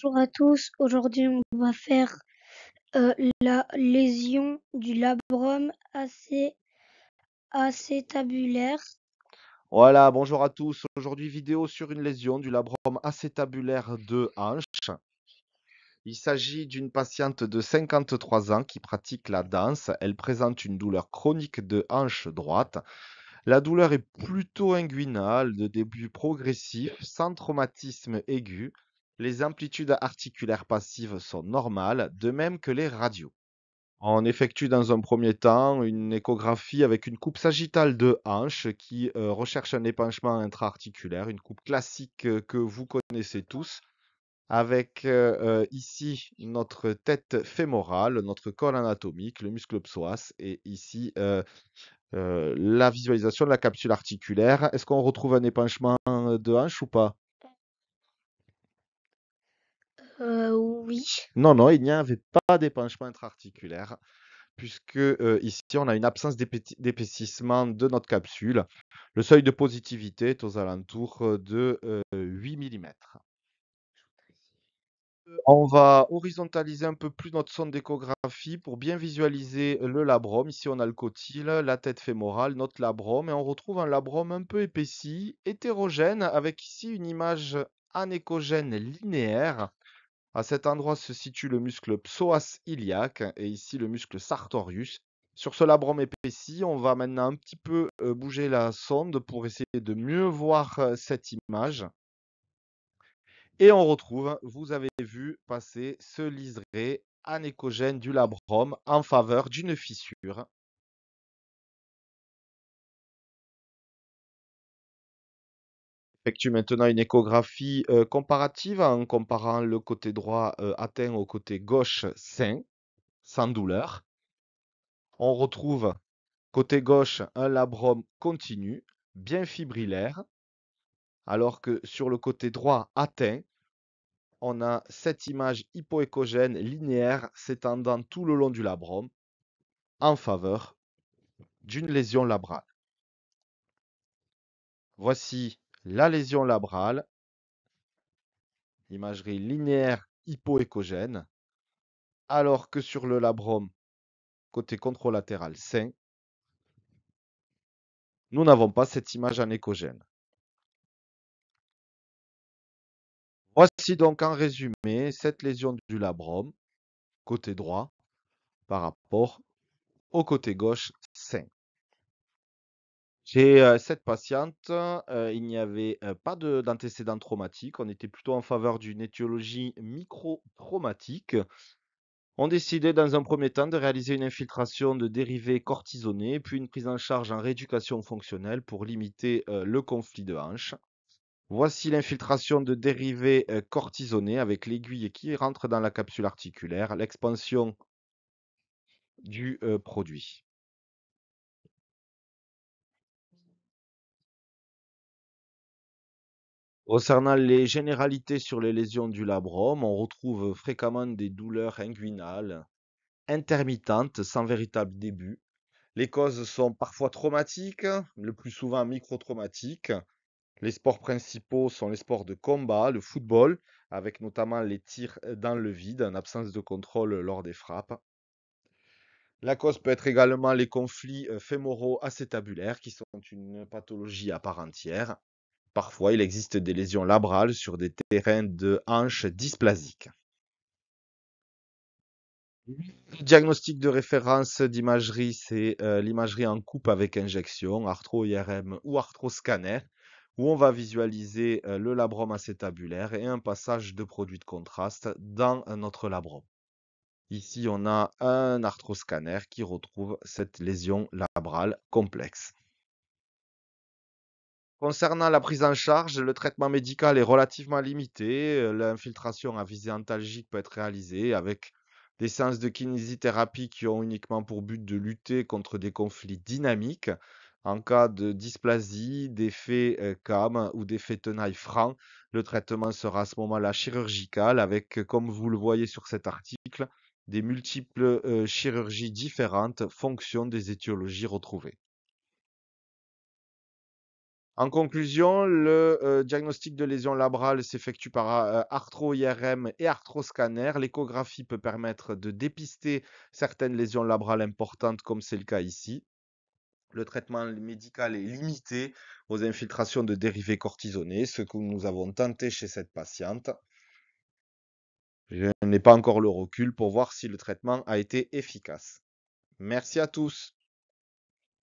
Bonjour à tous, aujourd'hui on va faire la lésion du labrum acétabulaire. Voilà, bonjour à tous. Aujourd'hui, vidéo sur une lésion du labrum acétabulaire de hanche. Il s'agit d'une patiente de 53 ans qui pratique la danse. Elle présente une douleur chronique de hanche droite. La douleur est plutôt inguinale, de début progressif, sans traumatisme aigu. Les amplitudes articulaires passives sont normales, de même que les radios. On effectue dans un premier temps une échographie avec une coupe sagittale de hanche qui recherche un épanchement intra-articulaire, une coupe classique que vous connaissez tous, avec ici notre tête fémorale, notre col anatomique, le muscle psoas, et ici la visualisation de la capsule articulaire. Est-ce qu'on retrouve un épanchement de hanche ou pas? Oui. Non, non, il n'y avait pas d'épanchement intra-articulaire, puisque ici, on a une absence d'épaississement de notre capsule. Le seuil de positivité est aux alentours de 8 mm. On va horizontaliser un peu plus notre sonde d'échographie pour bien visualiser le labrum. Ici, on a le cotyle, la tête fémorale, notre labrum, et on retrouve un labrum un peu épaissi, hétérogène, avec ici une image anéchogène linéaire. À cet endroit se situe le muscle psoas iliaque et ici le muscle sartorius. Sur ce labrum épaissi, on va maintenant un petit peu bouger la sonde pour essayer de mieux voir cette image. Et on retrouve, vous avez vu passer ce liseré anéchogène du labrum en faveur d'une fissure. Effectue maintenant une échographie comparative en comparant le côté droit atteint au côté gauche sain, sans douleur. On retrouve côté gauche un labrum continu, bien fibrillaire, alors que sur le côté droit atteint, on a cette image hypoéchogène linéaire s'étendant tout le long du labrum en faveur d'une lésion labrale. Voici la lésion labrale, imagerie linéaire hypoéchogène, alors que sur le labrum côté contralatéral sain, nous n'avons pas cette image anéchogène. Voici donc en résumé cette lésion du labrum côté droit par rapport au côté gauche sain. Chez cette patiente, il n'y avait pas d'antécédent traumatique. On était plutôt en faveur d'une étiologie micro-traumatique. On décidait dans un premier temps de réaliser une infiltration de dérivés cortisonnés, puis une prise en charge en rééducation fonctionnelle pour limiter le conflit de hanche. Voici l'infiltration de dérivés cortisonnés avec l'aiguille qui rentre dans la capsule articulaire, l'expansion du produit. Concernant les généralités sur les lésions du labrum, on retrouve fréquemment des douleurs inguinales intermittentes sans véritable début. Les causes sont parfois traumatiques, le plus souvent micro-traumatiques. Les sports principaux sont les sports de combat, le football, avec notamment les tirs dans le vide, en absence de contrôle lors des frappes. La cause peut être également les conflits fémoraux acétabulaires, qui sont une pathologie à part entière. Parfois, il existe des lésions labrales sur des terrains de hanches dysplasiques. Le diagnostic de référence d'imagerie, c'est l'imagerie en coupe avec injection, arthro-IRM ou arthroscanner, où on va visualiser le labrum acétabulaire et un passage de produits de contraste dans notre labrum. Ici, on a un arthroscanner qui retrouve cette lésion labrale complexe. Concernant la prise en charge, le traitement médical est relativement limité. L'infiltration à visée antalgique peut être réalisée avec des séances de kinésithérapie qui ont uniquement pour but de lutter contre des conflits dynamiques. En cas de dysplasie, d'effet CAM ou d'effet tenaille franc, le traitement sera à ce moment-là chirurgical avec, comme vous le voyez sur cet article, des multiples chirurgies différentes fonction des étiologies retrouvées. En conclusion, le diagnostic de lésion labrale s'effectue par arthro-IRM et arthroscanner. L'échographie peut permettre de dépister certaines lésions labrales importantes, comme c'est le cas ici. Le traitement médical est limité aux infiltrations de dérivés cortisonnés, ce que nous avons tenté chez cette patiente. Je n'ai pas encore le recul pour voir si le traitement a été efficace. Merci à tous.